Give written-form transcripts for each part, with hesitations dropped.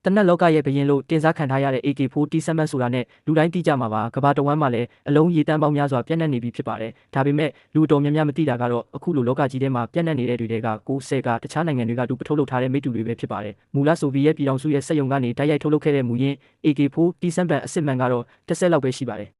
တနက်လောကရဲ့ဘရင်လို့တင်စားခံထားရတဲ့ AK47 ဆိုတာနဲ့လူတိုင်းသိကြမှာပါကဘာတဝမ်းမှာလည်းအလုံးရေတန်းပေါင်းများစွာပြန့်နှံ့နေပြီဖြစ်ပါတယ်ဒါပေမဲ့လူတော်များများမသိတာကတော့အခုလိုလောကကြီးထဲမှာပြန့်နှံ့နေတဲ့တွေက60ကတခြားနိုင်ငံတွေကတူပထုတ်လုပ်ထားတဲ့မိတူတွေပဲဖြစ်ပါတယ်မူလဆိုဗီယက်ပြည်ထောင်စုရဲ့စက်ရုံကနေတိုက်ရိုက်ထုတ်လုပ်ခဲ့တဲ့မူရင်း AK47 အစစ်မှန်ကတော့10လောက်ပဲရှိပါတယ်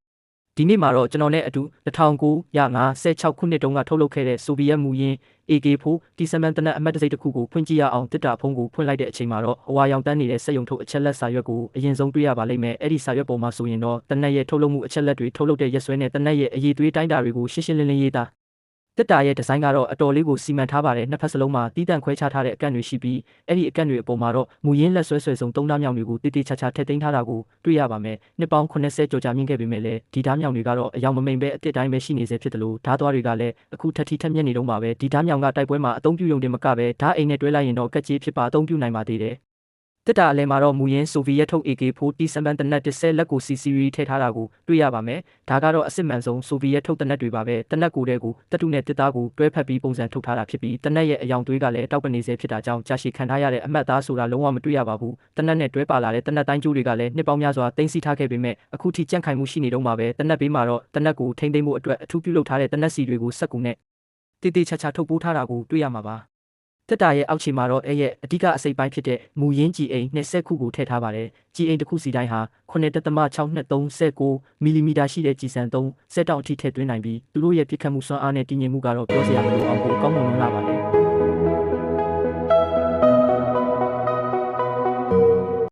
ဒီနေ့မှာတော့ကျွန်တော်နဲ့အတူ1956ခုနှစ်တုန်းကထုတ်လုပ်ခဲ့တဲ့ဆိုဗီယက်မူရင်း AK47 တနက်အမှတ်တစိမ့်တစ်ခုကိုဖွင့်ကြည့်ရအောင်တစ်တာဖုံးကိုဖွင့်လိုက်တဲ့အချိန်မှာတော့အဝါရောင်တန်းနေတဲ့စက်ရုံထုတ်အချက်လက်စာရွက်ကိုအရင်ဆုံးတွေ့ရပါလိမ့်မယ်အဲ့ဒီစာရွက်ပေါ်မှာဆိုရင်တော့တနက်ရဲ့ထုတ်လုပ်မှုအချက်လက်တွေထုတ်လုပ်တဲ့ရက်စွဲနဲ့တနက်ရဲ့အရေးသွေးတိုင်းတာတွေကိုရှင်းရှင်းလင်းလင်းရေးသားတက်တာရဲ့ဒီဇိုင်းကတော့အတော်လေးကိုစီမံထားပါတယ်နှစ်ဖက်စလုံးမှာတီးတန့်ခွဲခြားထားတဲ့အကန့်တွေရှိပြီးအဲ့ဒီအကန့်တွေအပေါ်မှာတော့မူရင်းလက်ဆွဲဆွဲဆုံးသုံးဓာတ်မြောင်တွေကိုတိတိကျကျထည့်သိမ်းထားတာကိုတွေ့ရပါမယ်နှစ်ပေါင်း80ကျော်ကြာမြင့်ခဲ့ပေမဲ့လည်းဒီဓာတ်မြောင်တွေကတော့အယောင်မမိန်ပဲအစ်စ်တိုင်းပဲရှိနေစေဖြစ်တယ်လို့ဓာတ်သွားတွေကလည်းအခုထက်ထိထက်မြက်နေတော့မှာပဲဒီဓာတ်မြောင်ကတိုက်ပွဲမှာအသုံးပြုရုံတင်မကပဲဓာတ်အိမ်နဲ့တွဲလိုက်ရင်တော့ကက်ကြီးဖြစ်ပါအသုံးပြုနိုင်ပါသေးတယ်တက်တာအလဲမှာတော့မူရင်းဆိုဗီယက်ထုတ် AK47 တနက်10လက်ကို CCV ထည့်ထားတာကိုတွေ့ရပါမယ်ဒါကတော့အစစ်မှန်ဆုံးဆိုဗီယက်ထုတ်တနက်တွေပါပဲတနက်ကိုတဲ့ကိုတက်တုနဲ့တစ်သားကိုတွဲဖက်ပြီးပုံစံထုတ်ထားတာဖြစ်ပြီးတနက်ရဲ့အယောင်သွေးကလည်းတောက်ပနေစေဖြစ်တာကြောင့်ကြာရှည်ခံထားရတဲ့အမှတ်သားဆိုတာလုံးဝမတွေ့ရပါဘူးတနက်နဲ့တွဲပါလာတဲ့တနက်တိုင်းကျိုးတွေကလည်းနှစ်ပေါင်းများစွာတင်းစီထားခဲ့ပေမဲ့အခုထိကြန့်ခိုင်မှုရှိနေတော့မှာပဲတနက်ဘေးမှာတော့တနက်ကိုထိမ့်သိမ့်ဖို့အတွက်အထူးပြုလုပ်ထားတဲ့တနက်စီတွေကိုစက်ကူနဲ့တိတိကျကျထုတ်ပိုးထားတာကိုတွေ့ရမှာပါတက်တာရဲ့အောက်ခြေမှာတော့အဲ့ရဲ့အဓိကအစိပ်ပိုင်းဖြစ်တဲ့မူရင်းကြည်အိမ်20ခုကိုထည့်ထားပါတယ်။ကြည်အိမ်တစ်ခုစီတိုင်းဟာ9.623မီလီမီတာရှိတဲ့ကြည်စံ3စက်တောက်အထိထည့်သွင်းနိုင်ပြီးသူတို့ရဲ့ပြည့်ခတ်မှုစွမ်းအားနဲ့တည်ငြိမ်မှုကတော့ပြောစရာမလိုအောင်ကိုကောင်းမွန်လာပါတယ်